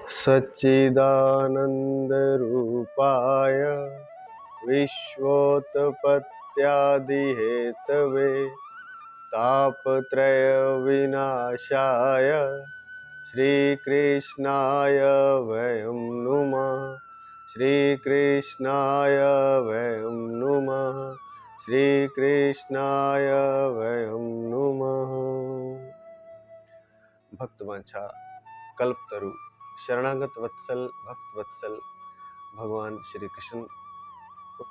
सच्चिदानन्दरूपाय विश्वोत्पत्त्यादिहेतवे तापत्रयविनाशाय श्रीकृष्णाय वयं नुमः। श्रीकृष्णाय वयं नुमः। श्रीकृष्णाय वयं नुमः। भक्तवांछा कल्पतरु शरणागत वत्सल भक्त वत्सल भगवान श्री कृष्ण,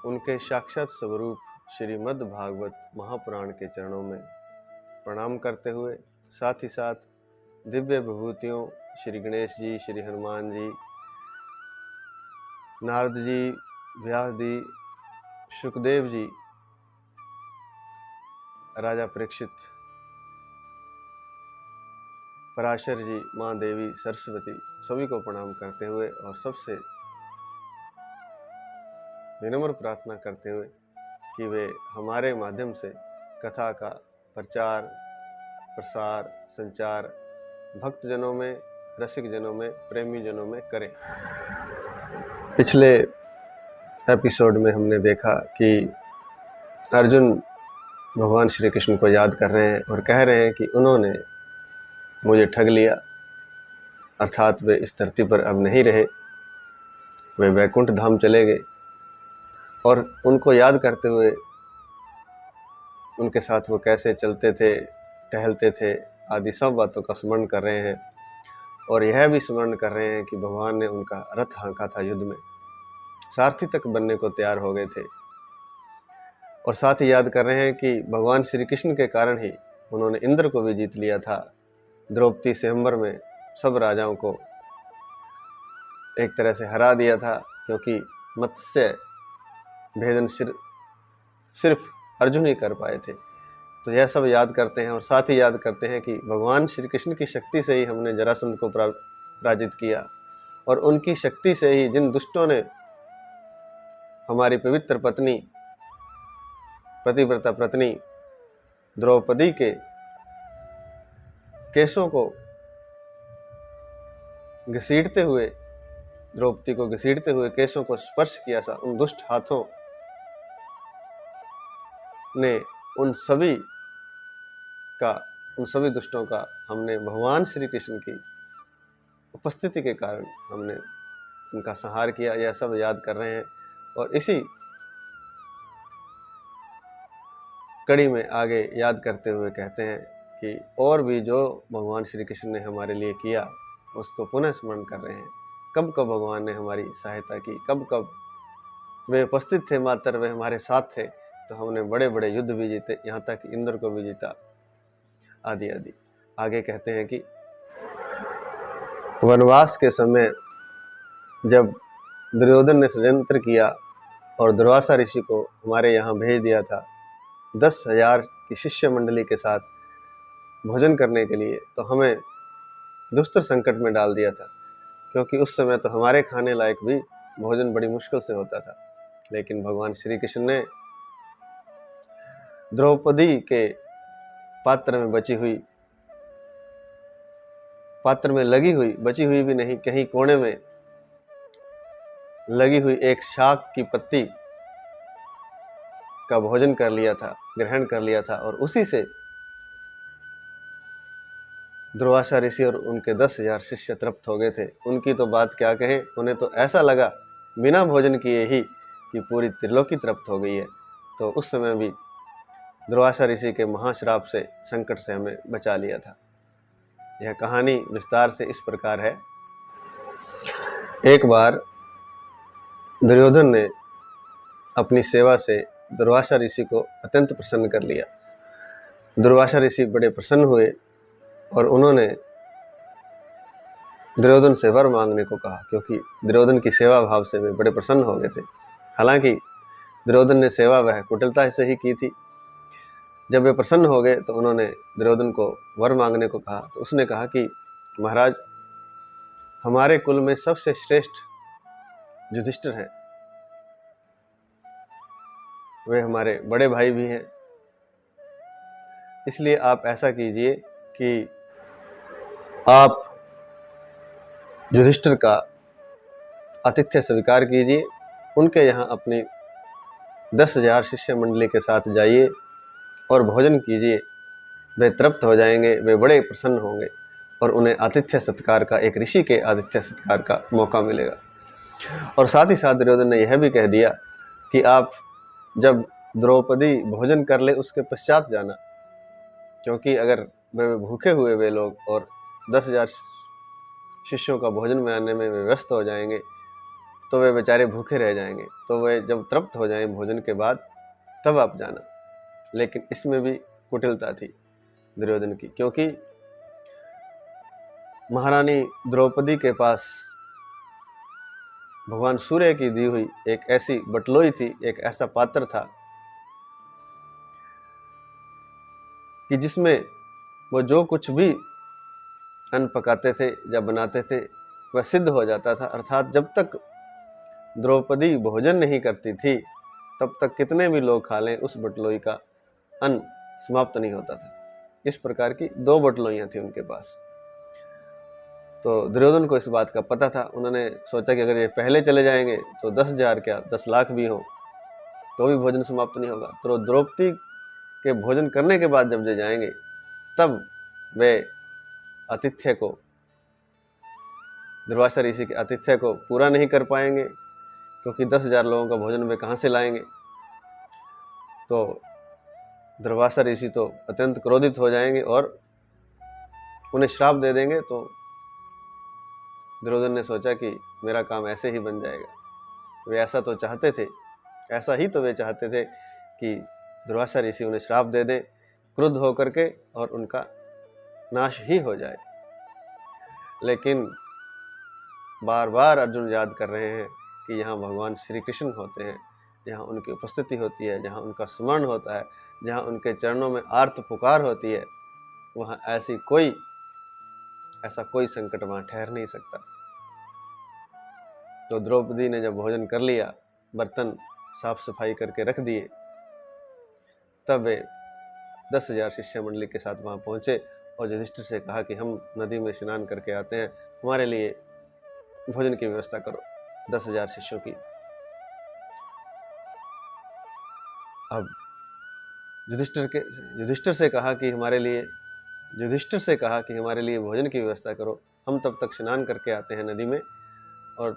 उनके साक्षात स्वरूप श्रीमद् भागवत महापुराण के चरणों में प्रणाम करते हुए, साथ ही साथ दिव्य विभूतियों श्री गणेश जी, श्री हनुमान जी, नारद जी, व्यास जी, सुखदेव जी, राजा परीक्षित, पराशर जी, माँ देवी, सरस्वती, सभी को प्रणाम करते हुए और सबसे विनम्र प्रार्थना करते हुए कि वे हमारे माध्यम से कथा का प्रचार, प्रसार, संचार भक्तजनों में, रसिक जनों में, प्रेमी जनों में करें। पिछले एपिसोड में हमने देखा कि अर्जुन भगवान श्री कृष्ण को याद कर रहे हैं और कह रहे हैं कि उन्होंने मुझे ठग लिया, अर्थात वे इस धरती पर अब नहीं रहे, वे वैकुंठ धाम चले गए। और उनको याद करते हुए उनके साथ वो कैसे चलते थे, टहलते थे आदि सब बातों का स्मरण कर रहे हैं। और यह भी स्मरण कर रहे हैं कि भगवान ने उनका रथ हाँका था युद्ध में, सारथी तक बनने को तैयार हो गए थे। और साथ ही याद कर रहे हैं कि भगवान श्री कृष्ण के कारण ही उन्होंने इंद्र को भी जीत लिया था। द्रौपदी स्वयंवर में सब राजाओं को एक तरह से हरा दिया था, क्योंकि मत्स्य भेदन सिर्फ अर्जुन ही कर पाए थे। तो यह सब याद करते हैं और साथ ही याद करते हैं कि भगवान श्री कृष्ण की शक्ति से ही हमने जरासंध को पराजित किया, और उनकी शक्ति से ही जिन दुष्टों ने हमारी पवित्र पत्नी, पतिव्रता पत्नी द्रौपदी के केशों को घसीटते हुए, द्रौपदी को घसीटते हुए केशों को स्पर्श किया था, उन दुष्ट हाथों ने उन सभी दुष्टों का हमने भगवान श्री कृष्ण की उपस्थिति के कारण हमने उनका संहार किया। यह सब याद कर रहे हैं। और इसी कड़ी में आगे याद करते हुए कहते हैं कि और भी जो भगवान श्री कृष्ण ने हमारे लिए किया उसको पुनः स्मरण कर रहे हैं। कब कब भगवान ने हमारी सहायता की, कब कब वे उपस्थित थे, मात्र वे हमारे साथ थे तो हमने बड़े बड़े युद्ध भी जीते, यहाँ तक इंद्र को भी जीता, आदि आदि। आगे कहते हैं कि वनवास के समय जब दुर्योधन ने षड्यंत्र किया और दुर्वासा ऋषि को हमारे यहाँ भेज दिया था 10,000 की शिष्य मंडली के साथ भोजन करने के लिए, तो हमें दुस्तर संकट में डाल दिया था, क्योंकि उस समय तो हमारे खाने लायक भी भोजन बड़ी मुश्किल से होता था। लेकिन भगवान श्री कृष्ण ने द्रौपदी के पात्र में लगी हुई, बची हुई भी नहीं, कहीं कोने में लगी हुई एक शाक की पत्ती का भोजन कर लिया था, ग्रहण कर लिया था, और उसी से दुर्वासा ऋषि और उनके 10,000 शिष्य तृप्त हो गए थे। उनकी तो बात क्या कहें, उन्हें तो ऐसा लगा बिना भोजन किए ही कि पूरी त्रिलोकी तृप्त हो गई है। तो उस समय भी दुर्वासा ऋषि के महाश्राप से, संकट से हमें बचा लिया था। यह कहानी विस्तार से इस प्रकार है। एक बार दुर्योधन ने अपनी सेवा से दुर्वासा ऋषि को अत्यंत प्रसन्न कर लिया। दुर्वासा ऋषि बड़े प्रसन्न हुए और उन्होंने दुर्योधन से वर मांगने को कहा, क्योंकि दुर्योधन की सेवा भाव से वे बड़े प्रसन्न हो गए थे। हालांकि दुर्योधन ने सेवा वह कुटिलता से ही की थी। जब वे प्रसन्न हो गए तो उन्होंने दुर्योधन को वर मांगने को कहा। तो उसने कहा कि महाराज, हमारे कुल में सबसे श्रेष्ठ युधिष्ठिर हैं, वे हमारे बड़े भाई भी हैं, इसलिए आप ऐसा कीजिए कि आप युधिष्ठिर का आतिथ्य स्वीकार कीजिए, उनके यहाँ अपनी 10,000 शिष्य मंडली के साथ जाइए और भोजन कीजिए। वे तृप्त हो जाएंगे, वे बड़े प्रसन्न होंगे और उन्हें आतिथ्य सत्कार का, एक ऋषि के आतिथ्य सत्कार का मौका मिलेगा। और साथ ही साथ दुर्योधन ने यह भी कह दिया कि आप जब द्रौपदी भोजन कर ले उसके पश्चात जाना, क्योंकि अगर वे भूखे हुए वे लोग और 10,000 शिष्यों का भोजन में आने में वे व्यस्त हो जाएंगे तो वे बेचारे भूखे रह जाएंगे। तो वे जब तृप्त हो जाएं भोजन के बाद तब आप जाना। लेकिन इसमें भी कुटिलता थी दुर्योधन की, क्योंकि महारानी द्रौपदी के पास भगवान सूर्य की दी हुई एक ऐसी बटलोई थी, एक ऐसा पात्र था कि जिसमें वो जो कुछ भी अन्न पकाते थे या बनाते थे वह सिद्ध हो जाता था। अर्थात जब तक द्रौपदी भोजन नहीं करती थी तब तक कितने भी लोग खा लें उस बटलोई का अन्न समाप्त नहीं होता था। इस प्रकार की 2 बटलोइयां थी उनके पास। तो दुर्योधन को इस बात का पता था। उन्होंने सोचा कि अगर ये पहले चले जाएंगे तो 10,000 क्या 10 लाख भी हो तो भी भोजन समाप्त नहीं होगा। तो द्रौपदी के भोजन करने के बाद जब ये जाएंगे तब वे आतिथ्य को, दुर्वासा ऋषि के आतिथ्य को पूरा नहीं कर पाएंगे, क्योंकि 10,000 लोगों का भोजन वे कहाँ से लाएंगे। तो दुर्वासा ऋषि तो अत्यंत क्रोधित हो जाएंगे और उन्हें श्राप दे देंगे। तो दुर्योधन ने सोचा कि मेरा काम ऐसे ही बन जाएगा। वे ऐसा तो चाहते थे, ऐसा ही तो वे चाहते थे कि दुर्वासा ऋषि उन्हें श्राप दे दे क्रुद्ध होकर के और उनका नाश ही हो जाए। लेकिन बार बार अर्जुन याद कर रहे हैं कि यहाँ भगवान श्री कृष्ण होते हैं, जहाँ उनकी उपस्थिति होती है, जहाँ उनका स्मरण होता है, जहाँ उनके चरणों में आर्त पुकार होती है, वहाँ ऐसा कोई संकट वहाँ ठहर नहीं सकता। तो द्रौपदी ने जब भोजन कर लिया, बर्तन साफ सफाई करके रख दिए, तब वे 10,000 शिष्य मंडली के साथ वहाँ पहुँचे और युधिष्ठिर से कहा कि हम नदी में स्नान करके आते हैं, हमारे लिए भोजन की व्यवस्था करो 10,000 शिष्यों की। अब युधिष्ठिर से कहा कि हमारे लिए भोजन की व्यवस्था करो, हम तब तक स्नान करके आते हैं नदी में और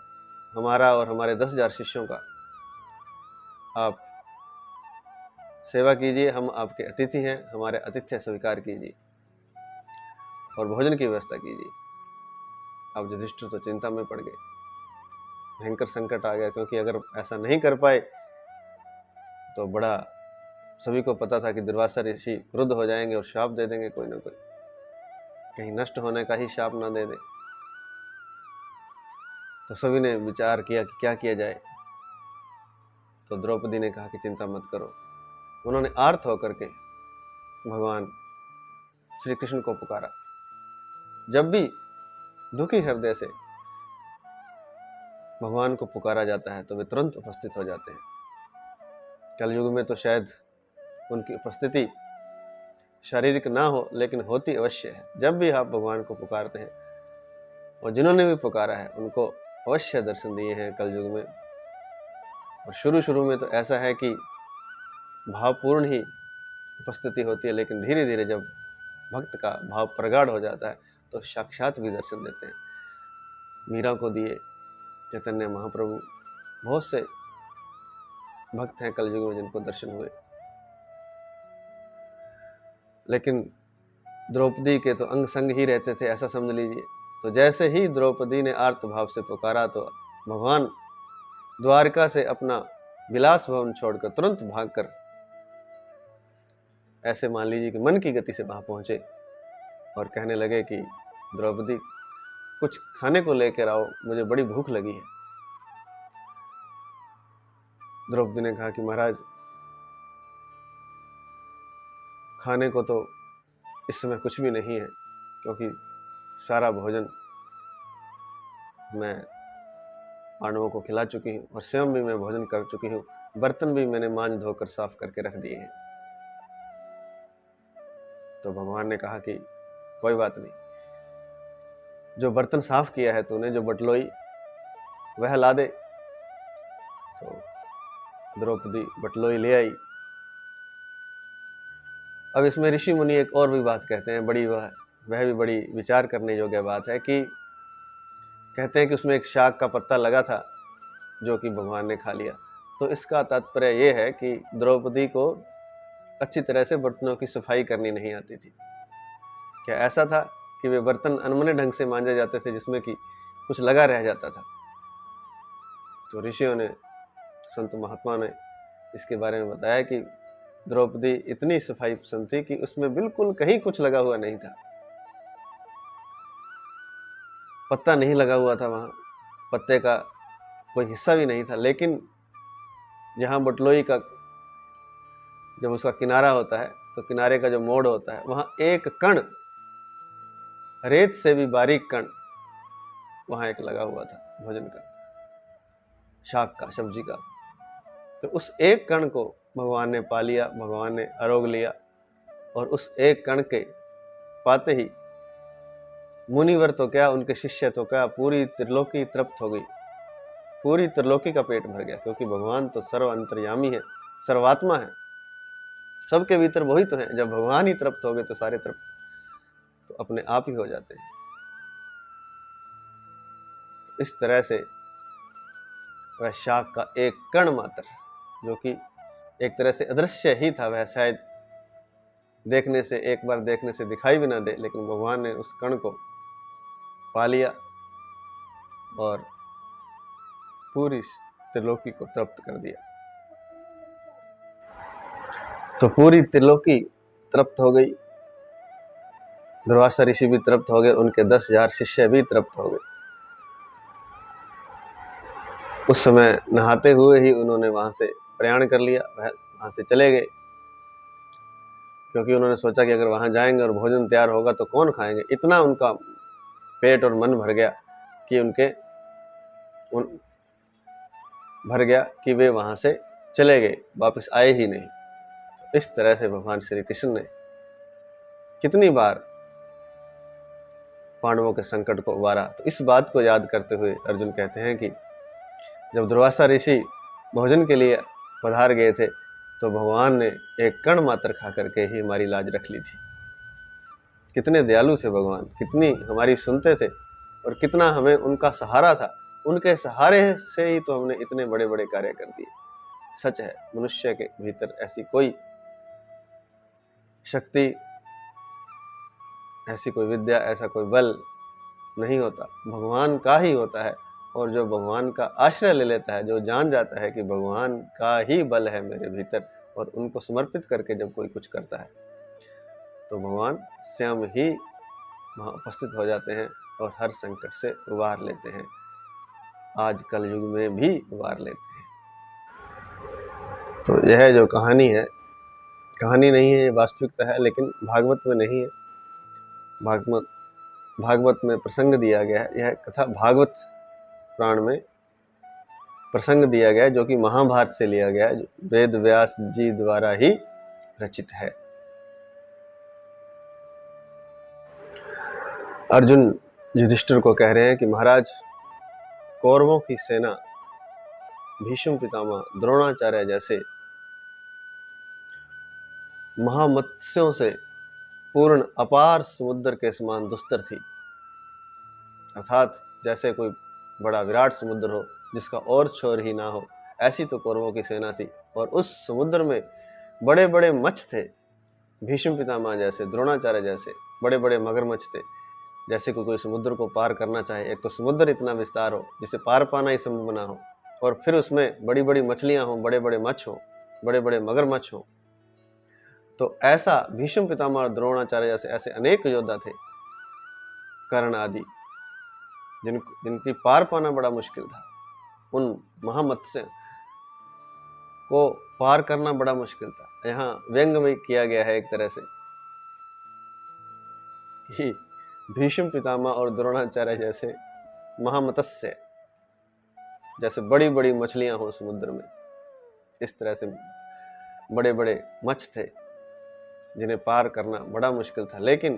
हमारा और हमारे 10,000 शिष्यों का आप सेवा कीजिए, हम आपके अतिथि हैं, हमारे आतिथ्य स्वीकार कीजिए और भोजन की व्यवस्था कीजिए। अब युधिष्ठिर तो चिंता में पड़ गए, भयंकर संकट आ गया, क्योंकि अगर ऐसा नहीं कर पाए तो बड़ा, सभी को पता था कि दुर्वासा ऋषि क्रुद्ध हो जाएंगे और शाप दे देंगे कोई ना कोई, कहीं नष्ट होने का ही शाप ना दे दे। तो सभी ने विचार किया कि क्या किया जाए। तो द्रौपदी ने कहा कि चिंता मत करो। उन्होंने आर्त होकर के भगवान श्री कृष्ण को पुकारा। जब भी दुखी हृदय से भगवान को पुकारा जाता है तो वे तुरंत उपस्थित हो जाते हैं। कलयुग में तो शायद उनकी उपस्थिति शारीरिक ना हो, लेकिन होती अवश्य है। जब भी आप भगवान को पुकारते हैं, और जिन्होंने भी पुकारा है उनको अवश्य दर्शन दिए हैं कलयुग में। और शुरू में तो ऐसा है कि भावपूर्ण ही उपस्थिति होती है, लेकिन धीरे धीरे जब भक्त का भाव प्रगाढ़ हो जाता है तो साक्षात भी दर्शन देते हैं। मीरा को दिए चैतन्य महाप्रभु, बहुत से भक्त हैं कलयुग में जिनको दर्शन हुए। लेकिन द्रौपदी के तो अंग संग ही रहते थे, ऐसा समझ लीजिए। तो जैसे ही द्रौपदी ने आर्त भाव से पुकारा तो भगवान द्वारका से अपना विलास भवन छोड़कर तुरंत भागकर, ऐसे मान लीजिए कि मन की गति से वहां पहुंचे और कहने लगे कि द्रौपदी कुछ खाने को लेकर आओ, मुझे बड़ी भूख लगी है। द्रौपदी ने कहा कि महाराज, खाने को तो इस समय कुछ भी नहीं है, क्योंकि सारा भोजन मैं पांडवों को खिला चुकी हूँ और स्वयं भी मैं भोजन कर चुकी हूँ, बर्तन भी मैंने मांज धोकर साफ करके रख दिए हैं। तो भगवान ने कहा कि कोई बात नहीं, जो बर्तन साफ किया है तूने, जो बटलोई, वह ला दे। तो द्रौपदी बटलोई ले आई। अब इसमें ऋषि मुनि एक और भी बात कहते हैं, बड़ी वह भी बड़ी विचार करने योग्य बात है कि कहते हैं कि उसमें एक शाक का पत्ता लगा था जो कि भगवान ने खा लिया। तो इसका तात्पर्य ये है कि द्रौपदी को अच्छी तरह से बर्तनों की सफाई करनी नहीं आती थी। क्या ऐसा था कि वे बर्तन अनमने ढंग से मांजे जाते थे जिसमें कि कुछ लगा रह जाता था? तो ऋषियों ने, संत महात्मा ने इसके बारे में बताया कि द्रौपदी इतनी सफाई पसंद थी कि उसमें बिल्कुल कहीं कुछ लगा हुआ नहीं था, पत्ता नहीं लगा हुआ था, वहां पत्ते का कोई हिस्सा भी नहीं था। लेकिन जहां बटलोई का जब उसका किनारा होता है तो किनारे का जो मोड़ होता है वहां एक कण, रेत से भी बारीक कण वहां एक लगा हुआ था, भोजन का, शाक का, सब्जी का। तो उस एक कण को भगवान ने पा लिया, भगवान ने आरोग लिया। और उस एक कण के पाते ही मुनिवर तो क्या, उनके शिष्य तो क्या, पूरी त्रिलोकी तृप्त हो गई, पूरी त्रिलोकी का पेट भर गया। क्योंकि भगवान तो सर्व अंतर्यामी है, सर्वात्मा है, सबके भीतर वही तो है। जब भगवान ही तृप्त हो गए तो सारे तृप्त तो अपने आप ही हो जाते हैं। इस तरह से वह शाक का एक कण मात्र, जो कि एक तरह से अदृश्य ही था, वह शायद देखने से, एक बार देखने से दिखाई भी ना दे, लेकिन भगवान ने उस कण को पा लिया और पूरी त्रिलोकी को तृप्त कर दिया। तो पूरी त्रिलोकी तृप्त हो गई, दुर्वासा ऋषि भी तृप्त हो गए, उनके 10,000 शिष्य भी तृप्त हो गए। उस समय नहाते हुए ही उन्होंने वहां से प्रयाण कर लिया, वहां से चले गए। क्योंकि उन्होंने सोचा कि अगर वहां जाएंगे और भोजन तैयार होगा तो कौन खाएंगे। इतना उनका पेट और मन भर गया कि भर गया कि वे वहां से चले गए, वापस आए ही नहीं। इस तरह से भगवान श्री कृष्ण ने कितनी बार पांडवों के संकट को उबारा। तो इस बात को याद करते हुए अर्जुन कहते हैं कि जब दुर्वासा ऋषि भोजन के लिए पधार गए थे तो भगवान ने एक कण मात्र खा करके ही हमारी लाज रख ली थी। कितने दयालु थे भगवान, कितनी हमारी सुनते थे और कितना हमें उनका सहारा था। उनके सहारे से ही तो हमने इतने बड़े बड़े कार्य कर दिए। सच है, मनुष्य के भीतर ऐसी कोई शक्ति, ऐसी कोई विद्या, ऐसा कोई बल नहीं होता, भगवान का ही होता है। और जो भगवान का आश्रय ले लेता है, जो जान जाता है कि भगवान का ही बल है मेरे भीतर, और उनको समर्पित करके जब कोई कुछ करता है तो भगवान स्वयं ही वहाँ उपस्थित हो जाते हैं और हर संकट से उबार लेते हैं। आज कल युग में भी उबार लेते हैं। तो यह जो कहानी है, कहानी नहीं है, ये वास्तविकता है, लेकिन भागवत में नहीं है। भागवत में प्रसंग दिया गया है। यह कथा भागवत पुराण में प्रसंग दिया गया है, जो कि महाभारत से लिया गया है, वेद व्यास जी द्वारा ही रचित है। अर्जुन युधिष्ठिर को कह रहे हैं कि महाराज, कौरवों की सेना भीष्म पितामह, द्रोणाचार्य जैसे महामत्स्यों से पूर्ण अपार समुद्र के समान दुस्तर थी। अर्थात जैसे कोई बड़ा विराट समुद्र हो जिसका और छोर ही ना हो, ऐसी तो कौरवों की सेना थी। और उस समुद्र में बड़े बड़े मत्स्य थे, भीष्म पितामह जैसे, द्रोणाचार्य जैसे बड़े बड़े मगरमच्छ थे। जैसे कोई समुद्र को पार करना चाहे, एक तो समुद्र इतना विस्तार हो जिसे पार पाना ही संभव ना हो, और फिर उसमें बड़ी बड़ी मछलियां हों, बड़े बड़े मच्छ हों, बड़े बड़े मगरमच्छ हों। तो ऐसा भीष्म पितामह और द्रोणाचार्य जैसे ऐसे अनेक योद्धा थे, कर्ण आदि, जिनकी पार पाना बड़ा मुश्किल था। उन महामत्स्य को पार करना बड़ा मुश्किल था। यहाँ व्यंग में किया गया है एक तरह से कि भीष्म पितामह और द्रोणाचार्य जैसे महामत्स्य, जैसे बड़ी बड़ी मछलियां हो समुद्र में, इस तरह से बड़े बड़े मत्स्य थे जिन्हें पार करना बड़ा मुश्किल था। लेकिन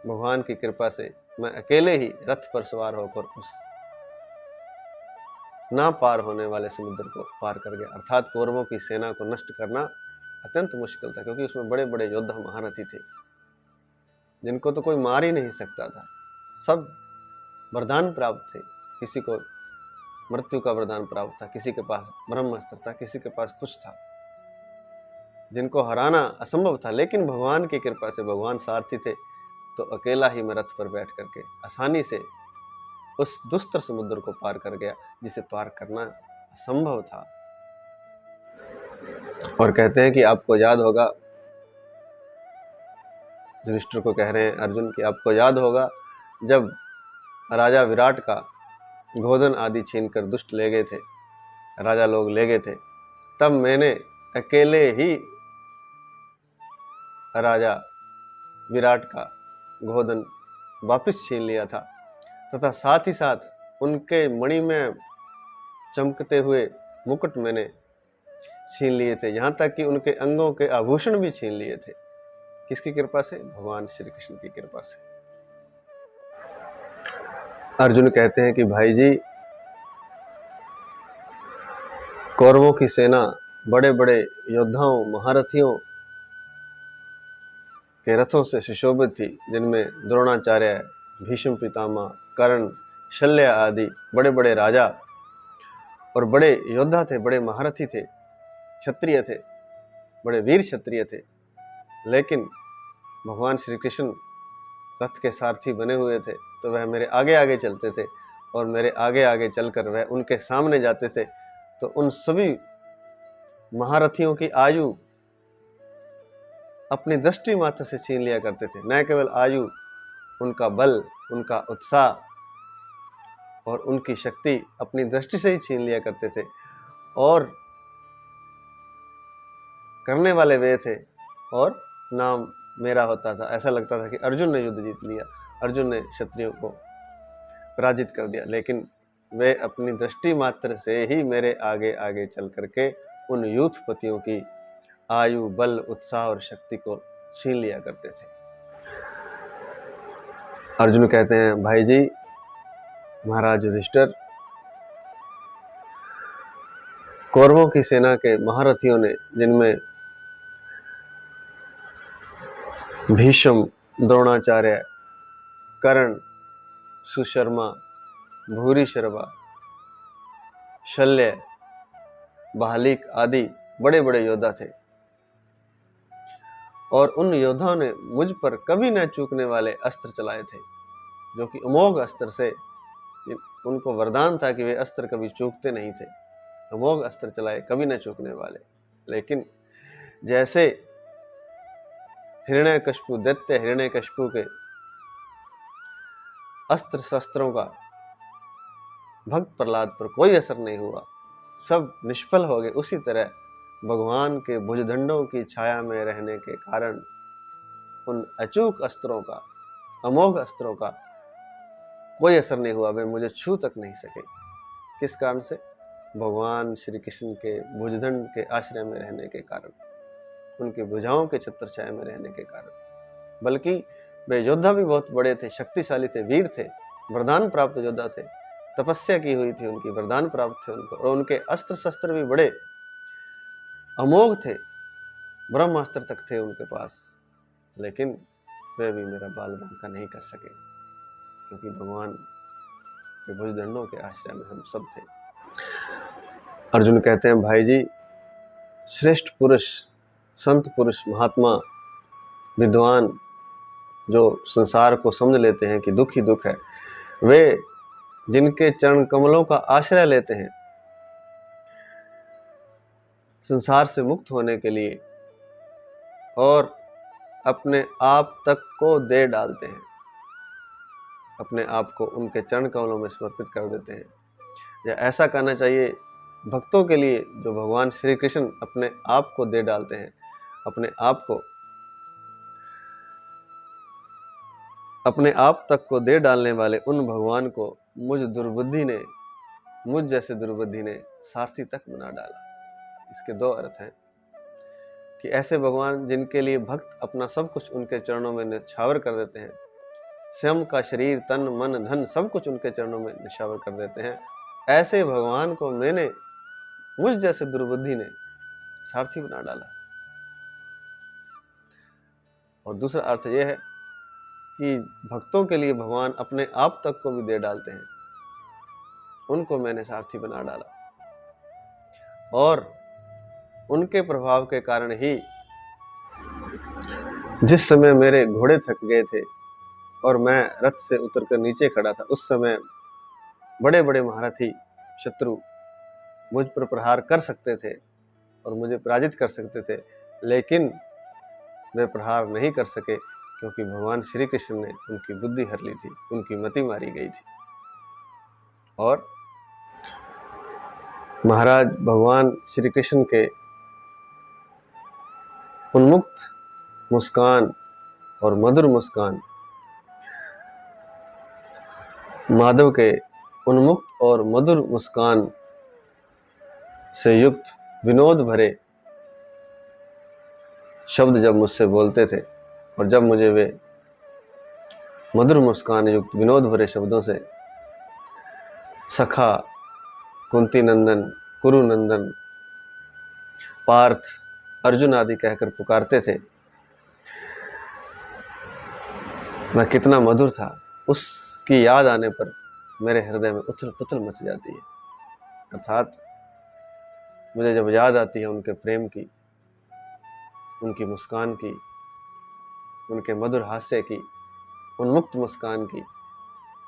भगवान की कृपा से मैं अकेले ही रथ पर सवार होकर उस ना पार होने वाले समुद्र को पार कर गया। अर्थात कौरवों की सेना को नष्ट करना अत्यंत मुश्किल था, क्योंकि उसमें बड़े बड़े योद्धा महारथी थे जिनको तो कोई मार ही नहीं सकता था। सब वरदान प्राप्त थे, किसी को मृत्यु का वरदान प्राप्त था, किसी के पास ब्रह्मास्त्र था, किसी के पास कुछ था, जिनको हराना असंभव था। लेकिन भगवान की कृपा से, भगवान सारथी थे, तो अकेला ही मैं रथ पर बैठ करके आसानी से उस दुस्तर समुद्र को पार कर गया, जिसे पार करना असंभव था। और कहते हैं कि आपको याद होगा, युधिष्ठिर को कह रहे हैं अर्जुन कि आपको याद होगा जब राजा विराट का गोधन आदि छीनकर दुष्ट ले गए थे, राजा लोग ले गए थे, तब मैंने अकेले ही राजा विराट का गोधन वापस छीन लिया था, तथा साथ ही साथ उनके मणि में चमकते हुए मुकुट मैंने छीन लिए थे, यहाँ तक कि उनके अंगों के आभूषण भी छीन लिए थे। किसकी कृपा से? भगवान श्री कृष्ण की कृपा से। अर्जुन कहते हैं कि भाई जी, कौरवों की सेना बड़े बड़े योद्धाओं महारथियों के रथों से सुशोभित थी, जिनमें द्रोणाचार्य, भीष्म पितामह, कर्ण, शल्य आदि बड़े बड़े राजा और बड़े योद्धा थे, बड़े महारथी थे, क्षत्रिय थे, बड़े वीर क्षत्रिय थे। लेकिन भगवान श्री कृष्ण रथ के सारथी बने हुए थे, तो वह मेरे आगे आगे चलते थे और मेरे आगे आगे चलकर वह उनके सामने जाते थे। तो उन सभी महारथियों की आयु अपनी दृष्टि मात्र से छीन लिया करते थे। न केवल आयु, उनका बल, उनका उत्साह और उनकी शक्ति अपनी दृष्टि से ही छीन लिया करते थे। और करने वाले वे थे और नाम मेरा होता था। ऐसा लगता था कि अर्जुन ने युद्ध जीत लिया, अर्जुन ने क्षत्रियों को पराजित कर दिया। लेकिन वे अपनी दृष्टि मात्र से ही मेरे आगे आगे चल करके उन यूथपतियों की आयु, बल, उत्साह और शक्ति को छीन लिया करते थे। अर्जुन कहते हैं, भाई जी, महाराज युधिष्ठिर, कौरवों की सेना के महारथियों ने, जिनमें भीष्म, द्रोणाचार्य, कर्ण, सुशर्मा, भूरिश्रवा, शल्य, बाहलिक आदि बड़े बड़े योद्धा थे, और उन योद्धाओं ने मुझ पर कभी न चूकने वाले अस्त्र चलाए थे, जो कि अमोघ अस्त्र से, उनको वरदान था कि वे अस्त्र कभी चूकते नहीं थे, अमोघ अस्त्र चलाए, कभी न चूकने वाले। लेकिन जैसे हिरण्यकशिपु, दैत्य हिरण्यकशिपु के अस्त्र शस्त्रों का भक्त प्रहलाद पर कोई असर नहीं हुआ, सब निष्फल हो गए, उसी तरह भगवान के भुजदंडों की छाया में रहने के कारण उन अचूक अस्त्रों का, अमोघ अस्त्रों का कोई असर नहीं हुआ, वे मुझे छू तक नहीं सके। किस कारण से? भगवान श्री कृष्ण के भुजदंड के आश्रय में रहने के कारण, उनकी भुजाओं के छत्र छाया में रहने के कारण। बल्कि वे योद्धा भी बहुत बड़े थे, शक्तिशाली थे, वीर थे, वरदान प्राप्त योद्धा थे, तपस्या की हुई थी उनकी, वरदान प्राप्त थे उनको, और उनके अस्त्र शस्त्र भी बड़े अमोघ थे, ब्रह्मास्त्र तक थे उनके पास। लेकिन वे भी मेरा बाल बांका नहीं कर सके, क्योंकि भगवान के भुजदंडों के आश्रय में हम सब थे। अर्जुन कहते हैं, भाई जी, श्रेष्ठ पुरुष, संत पुरुष, महात्मा, विद्वान, जो संसार को समझ लेते हैं कि दुख ही दुख है, वे जिनके चरण कमलों का आश्रय लेते हैं, संसार से मुक्त होने के लिए, और अपने आप तक को दे डालते हैं, अपने आप को उनके चरण कमलों में समर्पित कर देते हैं। या ऐसा करना चाहिए भक्तों के लिए, जो भगवान श्री कृष्ण अपने आप को दे डालते हैं, अपने आप को, अपने आप तक को दे डालने वाले उन भगवान को मुझ जैसे दुर्बुद्धि ने सारथी तक बना डाला। इसके दो अर्थ हैं कि ऐसे भगवान जिनके लिए भक्त अपना सब कुछ उनके चरणों में न्यौछावर कर देते हैं, स्वयं का शरीर, तन, मन, धन सब कुछ उनके चरणों में निछावर कर देते हैं। ऐसे भगवान को मैंने, मुझ जैसे दुर्बुद्धि ने सारथी बना डाला। और दूसरा अर्थ यह है कि भक्तों के लिए भगवान अपने आप तक को भी दे डालते हैं, उनको मैंने सारथी बना डाला। और उनके प्रभाव के कारण ही जिस समय मेरे घोड़े थक गए थे और मैं रथ से उतरकर नीचे खड़ा था, उस समय बड़े बड़े महारथी शत्रु मुझ पर प्रहार कर सकते थे और मुझे पराजित कर सकते थे, लेकिन वे प्रहार नहीं कर सके, क्योंकि भगवान श्री कृष्ण ने उनकी बुद्धि हर ली थी, उनकी मति मारी गई थी। और महाराज भगवान श्री कृष्ण के उन्मुक्त मुस्कान और मधुर मुस्कान, माधव के उन्मुक्त और मधुर मुस्कान से युक्त विनोद भरे शब्द जब मुझसे बोलते थे, और जब मुझे वे मधुर मुस्कान युक्त विनोद भरे शब्दों से सखा, कुंती नंदन, कुरु नंदन, पार्थ, अर्जुन आदि कहकर पुकारते थे, वह कितना मधुर था, उसकी याद आने पर मेरे हृदय में उथल पुथल मच जाती है। अर्थात मुझे जब याद आती है उनके प्रेम की, उनकी मुस्कान की, उनके मधुर हास्य की, उन्मुक्त मुस्कान की,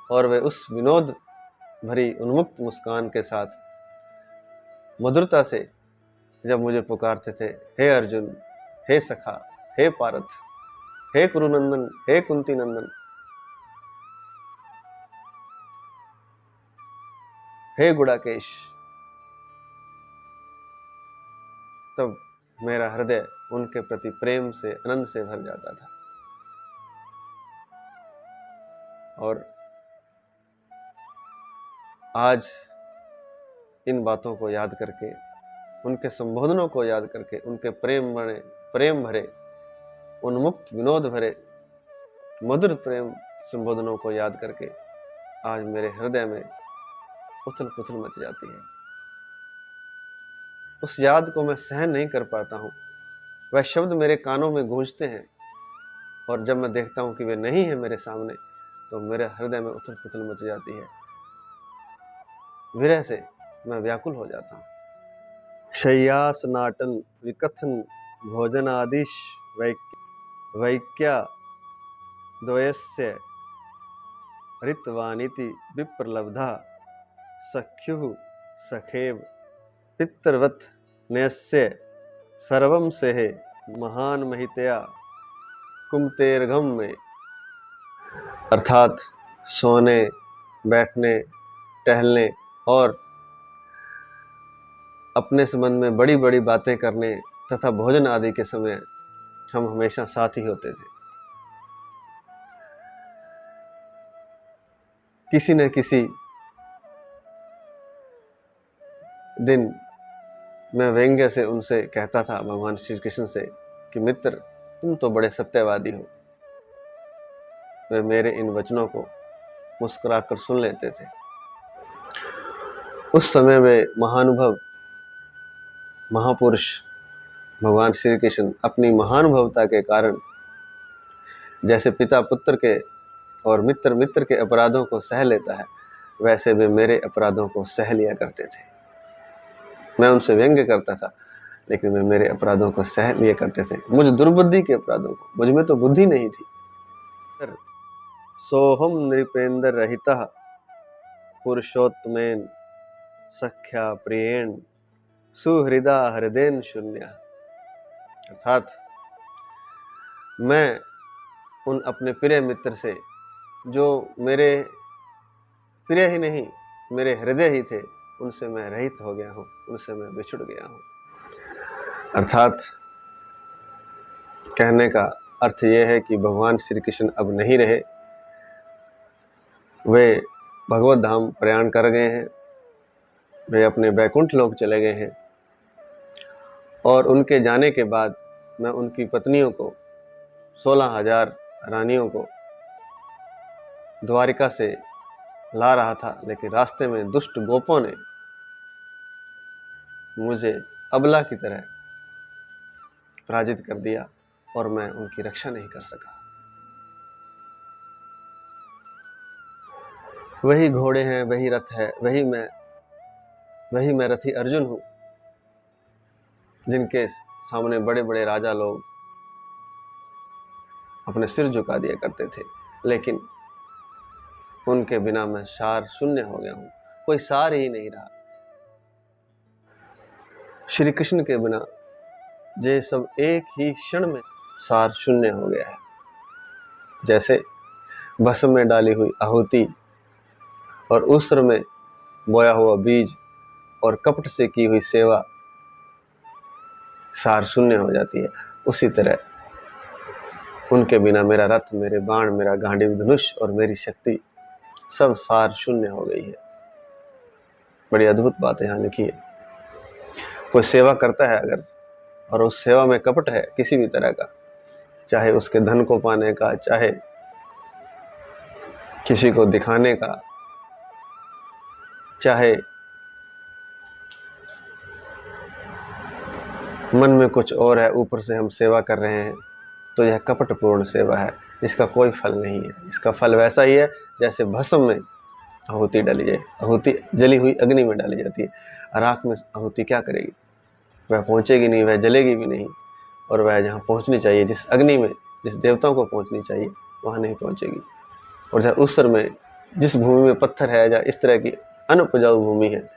और वे उस विनोद भरी उन्मुक्त मुस्कान के साथ मधुरता से जब मुझे पुकारते थे, हे अर्जुन, हे सखा, हे पार्थ, हे कुरुनंदन, हे कुंती नंदन, हे गुड़ाकेश, तब मेरा हृदय उनके प्रति प्रेम से, आनंद से भर जाता था। और आज इन बातों को याद करके, उनके संबोधनों को याद करके, उनके प्रेम भरे, उन्मुक्त विनोद भरे, मधुर प्रेम संबोधनों को याद करके आज मेरे हृदय में उथल पुथल मच जाती है। उस याद को मैं सहन नहीं कर पाता हूँ। वह शब्द मेरे कानों में गूंजते हैं, और जब मैं देखता हूँ कि वे नहीं है मेरे सामने, तो मेरे हृदय में उथल पुथल मच जाती है। विरह से मैं व्याकुल हो जाता हूँ। शय्यास नाटन विकथन भोजनादिश वैक्या द्वयस्य ऋतवानिति विप्रलब्धा सख्युः सखेव पितृवत् नयस्य सर्वं सेहे महान महितया कुमतेर्घम में। अर्थात सोने, बैठने, टहलने और अपने संबंध में बड़ी बड़ी बातें करने तथा भोजन आदि के समय हम हमेशा साथ ही होते थे। किसी न किसी दिन मैं व्यंग्य से उनसे कहता था, भगवान श्री कृष्ण से, कि मित्र, तुम तो बड़े सत्यवादी हो। वे मेरे इन वचनों को मुस्कुराकर सुन लेते थे। उस समय वे महानुभव, महापुरुष भगवान श्री कृष्ण अपनी महानुभवता के कारण जैसे पिता पुत्र के और मित्र मित्र के अपराधों को सह लेता है, वैसे वे मेरे अपराधों को सह लिया करते थे। मैं उनसे व्यंग्य करता था, लेकिन वे मेरे अपराधों को सह लिया करते थे, मुझ दुर्बुद्धि के अपराधों को। मुझ में तो बुद्धि नहीं थी। सोहम नृपेंद्र रहितः पुरुषोत्तमेन सख्या प्रियेण सुहृदा हृदयन शून्य। अर्थात मैं उन अपने प्रिय मित्र से, जो मेरे प्रिय ही नहीं मेरे हृदय ही थे, उनसे मैं रहित हो गया हूँ, उनसे मैं बिछुड़ गया हूँ। अर्थात कहने का अर्थ यह है कि भगवान श्री कृष्ण अब नहीं रहे। वे भगवत धाम प्रयाण कर गए हैं, वे अपने वैकुंठ लोक चले गए हैं। और उनके जाने के बाद मैं उनकी पत्नियों को, 16,000 रानियों को द्वारिका से ला रहा था, लेकिन रास्ते में दुष्ट गोपों ने मुझे अबला की तरह पराजित कर दिया और मैं उनकी रक्षा नहीं कर सका। वही घोड़े हैं, वही रथ है, वही मैं रथी अर्जुन हूँ, जिनके सामने बड़े बड़े राजा लोग अपने सिर झुका दिया करते थे, लेकिन उनके बिना मैं सार शून्य हो गया हूँ। कोई सार ही नहीं रहा। श्री कृष्ण के बिना ये सब एक ही क्षण में सार शून्य हो गया है। जैसे भस्म में डाली हुई आहुति और उसर में बोया हुआ बीज और कपट से की हुई सेवा सार शून्य हो जाती है, उसी तरह उनके बिना मेरा रथ, मेरे बाण, मेरा गांडीव धनुष और मेरी शक्ति सब सार शून्य हो गई है। बड़ी अद्भुत बात यहाँ लिखी है। कोई सेवा करता है अगर, और उस सेवा में कपट है किसी भी तरह का, चाहे उसके धन को पाने का, चाहे किसी को दिखाने का, चाहे मन में कुछ और है, ऊपर से हम सेवा कर रहे हैं, तो यह कपटपूर्ण सेवा है, इसका कोई फल नहीं है। इसका फल वैसा ही है जैसे भस्म में आहुति डाली जाए। आहुति जली हुई अग्नि में डाली जाती है। राख में आहुति क्या करेगी? वह पहुंचेगी नहीं, वह जलेगी भी नहीं, और वह जहाँ पहुंचनी चाहिए, जिस अग्नि में जिस देवताओं को पहुंचनी चाहिए, वहाँ नहीं पहुंचेगी। और जहाँ उस में जिस भूमि में पत्थर है, या इस तरह की अनउपजाऊ भूमि है,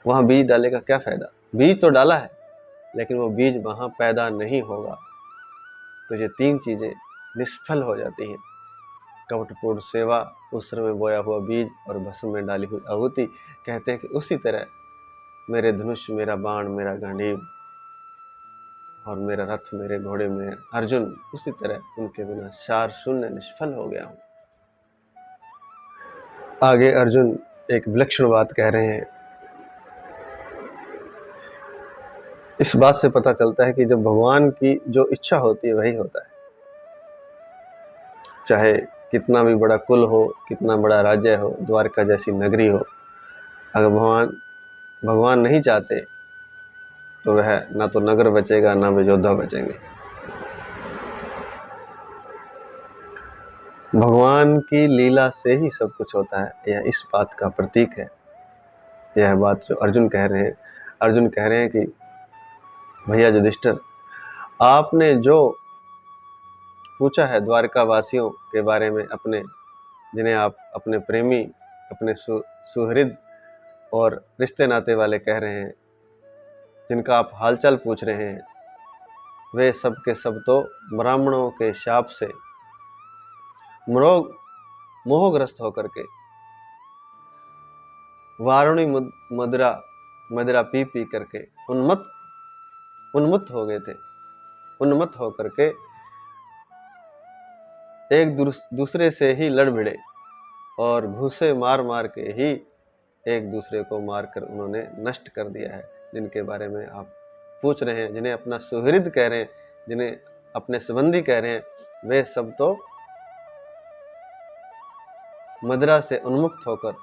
वहाँ बीज डाले का क्या फायदा? बीज तो डाला है, लेकिन वो बीज वहाँ पैदा नहीं होगा। तो ये तीन चीज़ें निष्फल हो जाती हैं। कपटपूर्ण सेवा, उसर में बोया हुआ बीज और भस्म में डाली हुई आहुति। कहते हैं कि उसी तरह मेरे धनुष, मेरा बाण, मेरा गांडीव और मेरा रथ, मेरे घोड़े में अर्जुन, उसी तरह उनके बिना सार शून्य निष्फल हो गया हूँ। आगे अर्जुन एक विलक्षण बात कह रहे हैं। इस बात से पता चलता है कि जब भगवान की जो इच्छा होती है वही होता है। चाहे कितना भी बड़ा कुल हो, कितना बड़ा राज्य हो, द्वारका जैसी नगरी हो, अगर भगवान नहीं चाहते तो वह ना तो नगर बचेगा, ना वे योद्धा बचेंगे। भगवान की लीला से ही सब कुछ होता है, यह इस बात का प्रतीक है। यह बात जो अर्जुन कह रहे हैं, अर्जुन कह रहे हैं कि भैया युधिष्ठिर, आपने जो पूछा है द्वारका वासियों के बारे में, अपने जिन्हें आप अपने प्रेमी, अपने सुहृद और रिश्ते नाते वाले कह रहे हैं, जिनका आप हालचाल पूछ रहे हैं, वे सब के सब तो ब्राह्मणों के शाप से मोहग्रस्त होकर के वारुणी मदिरा पी पी करके उन्मत्त हो गए थे। उन्मत्त होकर के एक दूसरे से ही लड़ भिड़े और घूसे मार मार के ही एक दूसरे को मारकर उन्होंने नष्ट कर दिया है। जिनके बारे में आप पूछ रहे हैं, जिन्हें अपना सुहृद कह रहे हैं, जिन्हें अपने संबंधी कह रहे हैं, वे सब तो मदिरा से उन्मुक्त होकर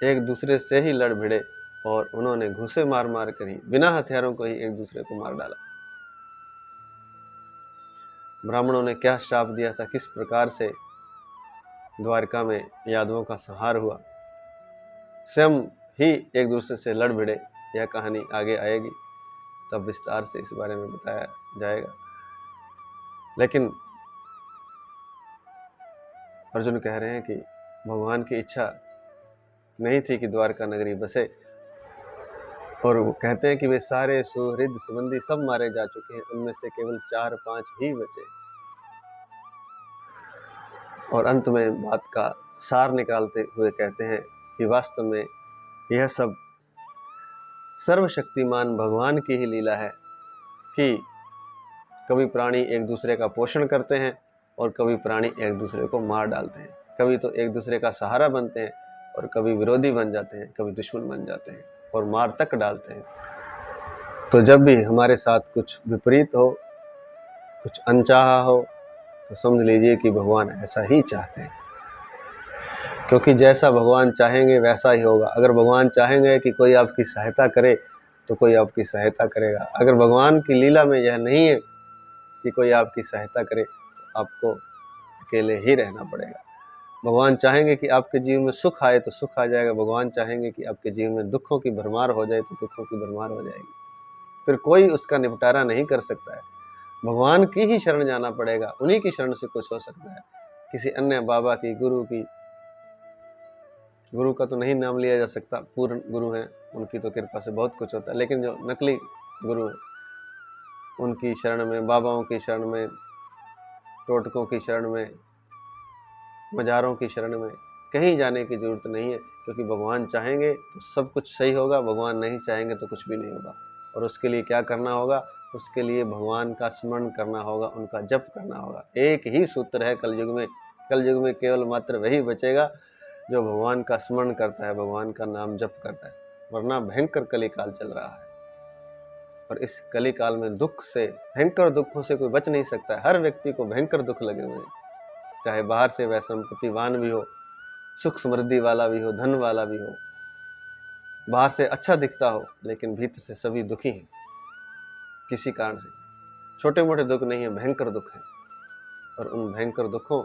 एक दूसरे से ही लड़ भिड़े और उन्होंने घूसे मार मार कर ही, बिना हथियारों को ही एक दूसरे को मार डाला। ब्राह्मणों ने क्या श्राप दिया था, किस प्रकार से द्वारका में यादवों का संहार हुआ, स्वयं ही एक दूसरे से लड़ भिड़े, यह कहानी आगे आएगी, तब विस्तार से इस बारे में बताया जाएगा। लेकिन अर्जुन कह रहे हैं कि भगवान की इच्छा नहीं थी कि द्वारका नगरी बसे, और वो कहते हैं कि वे सारे सुहृद संबंधी सब मारे जा चुके हैं, उनमें से केवल 4-5 ही बचे। और अंत में बात का सार निकालते हुए कहते हैं कि वास्तव में यह सब सर्वशक्तिमान भगवान की ही लीला है कि कभी प्राणी एक दूसरे का पोषण करते हैं और कभी प्राणी एक दूसरे को मार डालते हैं। कभी तो एक दूसरे का सहारा बनते हैं और कभी विरोधी बन जाते हैं, कभी दुश्मन बन जाते हैं और मार तक डालते हैं। तो जब भी हमारे साथ कुछ विपरीत हो, कुछ अनचाहा हो, तो समझ लीजिए कि भगवान ऐसा ही चाहते हैं, क्योंकि जैसा भगवान चाहेंगे वैसा ही होगा। अगर भगवान चाहेंगे कि कोई आपकी सहायता करे तो कोई आपकी सहायता करेगा। अगर भगवान की लीला में यह नहीं है कि कोई आपकी सहायता करे तो आपको अकेले ही रहना पड़ेगा। भगवान चाहेंगे कि आपके जीवन में सुख आए तो सुख आ जाएगा, भगवान चाहेंगे कि आपके जीवन में दुखों की भरमार हो जाए तो दुखों की भरमार हो जाएगी। फिर कोई उसका निपटारा नहीं कर सकता है। भगवान की ही शरण जाना पड़ेगा, उन्हीं की शरण से कुछ हो सकता है। किसी अन्य बाबा की, गुरु का तो नहीं नाम लिया जा सकता, पूर्ण गुरु हैं, उनकी तो कृपा से बहुत कुछ होता है। लेकिन जो नकली गुरु हैं उनकी शरण में, बाबाओं की शरण में, टोटकों की शरण में, मज़ारों की शरण में कहीं जाने की ज़रूरत नहीं है, क्योंकि भगवान चाहेंगे तो सब कुछ सही होगा, भगवान नहीं चाहेंगे तो कुछ भी नहीं होगा। और उसके लिए क्या करना होगा? उसके लिए भगवान का स्मरण करना होगा, उनका जप करना होगा। एक ही सूत्र है कलयुग में केवल मात्र वही बचेगा जो भगवान का स्मरण करता है, भगवान का नाम जप करता है। वरना भयंकर कलिकाल चल रहा है, और इस कलिकाल में भयंकर दुखों से कोई बच नहीं सकता है। हर व्यक्ति को भयंकर दुख लगे हुए हैं, चाहे बाहर से वह संपत्तिवान भी हो, सुख समृद्धि वाला भी हो, धन वाला भी हो, बाहर से अच्छा दिखता हो, लेकिन भीतर से सभी दुखी हैं किसी कारण से। छोटे मोटे दुख नहीं है, भयंकर दुख है। और उन भयंकर दुखों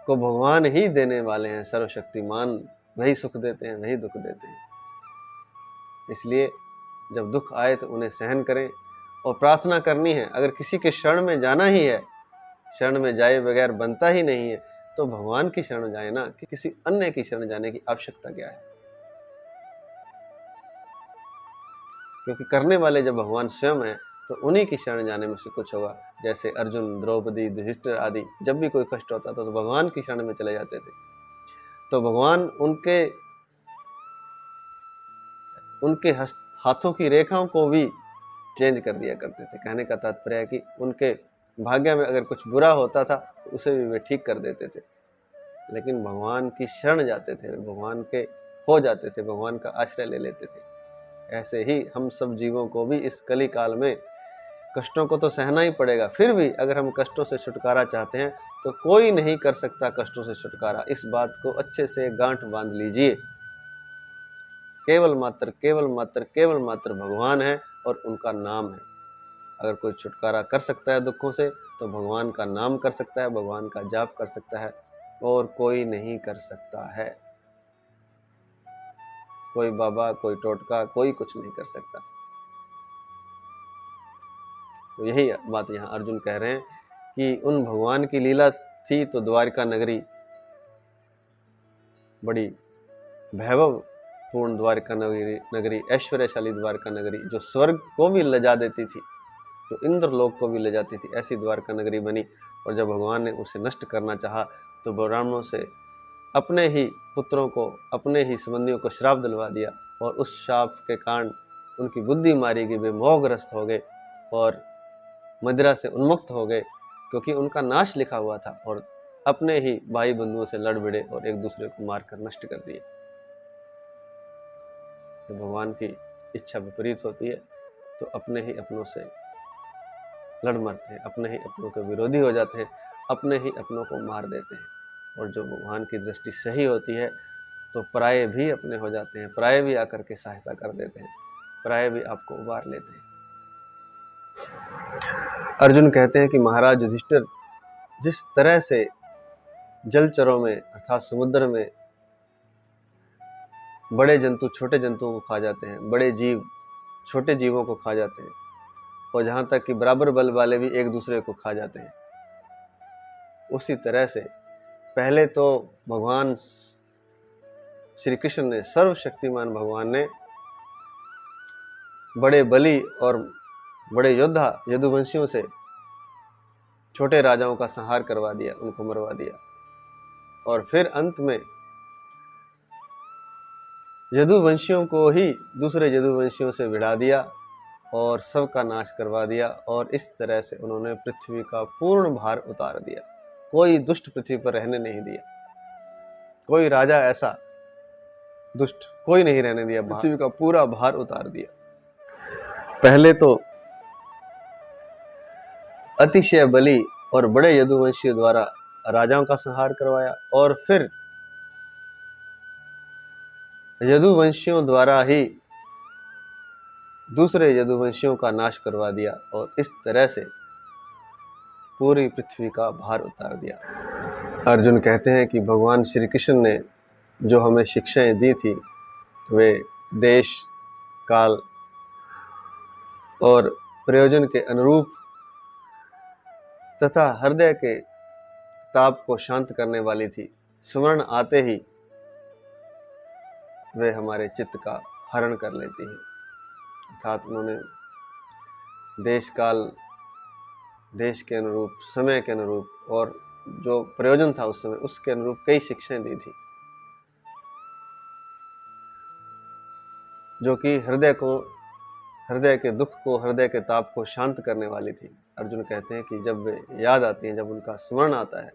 को भगवान ही देने वाले हैं, सर्वशक्तिमान वही सुख देते हैं, वही दुख देते हैं। इसलिए जब दुख आए तो उन्हें सहन करें और प्रार्थना करनी है। अगर किसी के शरण में जाना ही है, शरण में जाए बगैर बनता ही नहीं है, तो भगवान की शरण जाए ना, कि किसी अन्य की शरण जाने की आवश्यकता क्या है? क्योंकि करने वाले जब भगवान स्वयं है तो उन्हीं की शरण जाने में से कुछ होगा। जैसे अर्जुन, द्रौपदी, युधिष्ठिर आदि जब भी कोई कष्ट होता था तो भगवान की शरण में चले जाते थे, तो भगवान उनके हाथों की रेखाओं को भी चेंज कर दिया करते थे। कहने का तात्पर्य है कि उनके भाग्य में अगर कुछ बुरा होता था तो उसे भी वे ठीक कर देते थे। लेकिन भगवान की शरण जाते थे, भगवान के हो जाते थे, भगवान का आश्रय ले लेते थे। ऐसे ही हम सब जीवों को भी इस कली काल में कष्टों को तो सहना ही पड़ेगा। फिर भी अगर हम कष्टों से छुटकारा चाहते हैं तो कोई नहीं कर सकता कष्टों से छुटकारा। इस बात को अच्छे से गांठ बांध लीजिए। केवल मात्र भगवान है और उनका नाम है। अगर कोई छुटकारा कर सकता है दुखों से तो भगवान का नाम कर सकता है, भगवान का जाप कर सकता है, और कोई नहीं कर सकता है। कोई बाबा, कोई टोटका, कोई कुछ नहीं कर सकता। तो यही बात यहाँ अर्जुन कह रहे हैं कि उन भगवान की लीला थी तो द्वारिका नगरी, बड़ी वैभवपूर्ण द्वारिका नगरी, ऐश्वर्यशाली द्वारिका नगरी, जो स्वर्ग को भी लजा देती थी, जो इंद्रलोक को भी ले जाती थी, ऐसी द्वारका नगरी बनी। और जब भगवान ने उसे नष्ट करना चाहा तो ब्राह्मणों से अपने ही पुत्रों को, अपने ही संबंधियों को श्राप दिलवा दिया, और उस श्राप के कारण उनकी बुद्धि मारी गई, वे मोहग्रस्त हो गए और मदिरा से उन्मुक्त हो गए, क्योंकि उनका नाश लिखा हुआ था, और अपने ही भाई बंधुओं से लड़ भिड़े और एक दूसरे को मारकर नष्ट कर दिए। तो भगवान की इच्छा विपरीत होती है तो अपने ही अपनों से लड़ मरते हैं, अपने ही अपनों के विरोधी हो जाते हैं, अपने ही अपनों को मार देते हैं। और जो भगवान की दृष्टि सही होती है तो पराये भी अपने हो जाते हैं, पराये भी आकर के सहायता कर देते हैं, पराये भी आपको उबार लेते हैं। अर्जुन कहते हैं कि महाराज युधिष्ठिर, जिस तरह से जलचरों में अर्थात समुद्र में बड़े जंतु छोटे जंतुओं को खा जाते हैं, बड़े जीव छोटे जीवों को खा जाते हैं, और जहाँ तक कि बराबर बल वाले भी एक दूसरे को खा जाते हैं, उसी तरह से पहले तो भगवान श्री कृष्ण ने, सर्वशक्तिमान भगवान ने बड़े बली और बड़े योद्धा यदुवंशियों से छोटे राजाओं का संहार करवा दिया, उनको मरवा दिया, और फिर अंत में यदुवंशियों को ही दूसरे यदुवंशियों से भिड़ा दिया और सबका नाश करवा दिया। और इस तरह से उन्होंने पृथ्वी का पूर्ण भार उतार दिया, कोई दुष्ट पृथ्वी पर रहने नहीं दिया, कोई राजा ऐसा दुष्ट कोई नहीं रहने दिया, पृथ्वी का पूरा भार उतार दिया। पहले तो अतिशय बली और बड़े यदुवंशियों द्वारा राजाओं का संहार करवाया, और फिर यदुवंशियों द्वारा ही दूसरे यदुवंशियों का नाश करवा दिया, और इस तरह से पूरी पृथ्वी का भार उतार दिया। अर्जुन कहते हैं कि भगवान श्री कृष्ण ने जो हमें शिक्षाएं दी थी, वे देश, काल और प्रयोजन के अनुरूप तथा हृदय के ताप को शांत करने वाली थी। स्मरण आते ही वे हमारे चित्त का हरण कर लेती हैं। अर्थात उन्होंने देश काल, देश के अनुरूप, समय के अनुरूप और जो प्रयोजन था उस समय, उसके अनुरूप कई शिक्षाएं दी थी, जो कि हृदय के दुख को, हृदय के ताप को शांत करने वाली थी। अर्जुन कहते हैं कि जब वे याद आती हैं, जब उनका स्मरण आता है,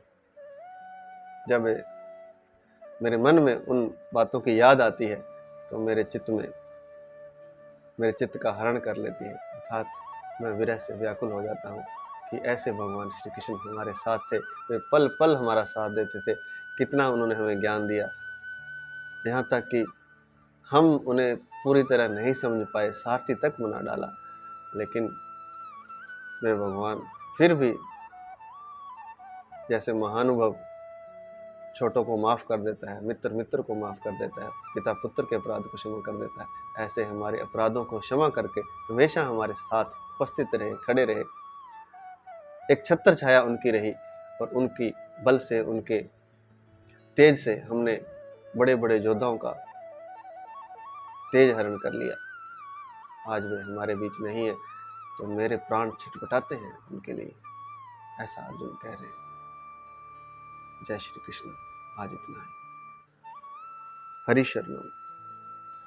जब मेरे मन में उन बातों की याद आती है, तो मेरे चित्त का हरण कर लेती है। अर्थात मैं विरह से व्याकुल हो जाता हूँ कि ऐसे भगवान श्री कृष्ण हमारे साथ थे, वे पल पल हमारा साथ देते थे। कितना उन्होंने हमें ज्ञान दिया, यहाँ तक कि हम उन्हें पूरी तरह नहीं समझ पाए, सारथी तक बना डाला, लेकिन वे भगवान फिर भी जैसे महानुभव छोटों को माफ़ कर देता है, मित्र मित्र को माफ़ कर देता है, पिता पुत्र के अपराध को क्षमा कर देता है, ऐसे हमारे अपराधों को क्षमा करके हमेशा हमारे साथ उपस्थित रहे, खड़े रहे। एक छत्र छाया उनकी रही, और उनकी बल से, उनके तेज से हमने बड़े बड़े योद्धाओं का तेज हरण कर लिया। आज वे हमारे बीच नहीं है, तो मेरे प्राण छिटपटाते हैं उनके लिए, ऐसा अर्जुन कह रहे हैं। जय श्री कृष्ण। आज इतना है। हरि शरणम,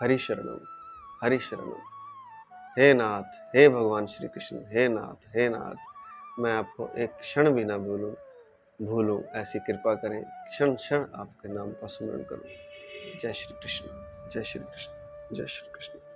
हरि शरणम, हरि शरणम। हे नाथ, हे भगवान श्री कृष्ण, हे नाथ, हे नाथ, मैं आपको एक क्षण भी ना भूलूं, ऐसी कृपा करें, क्षण क्षण आपके नाम का स्मरण करूं। जय श्री कृष्ण, जय श्री कृष्ण, जय श्री कृष्ण।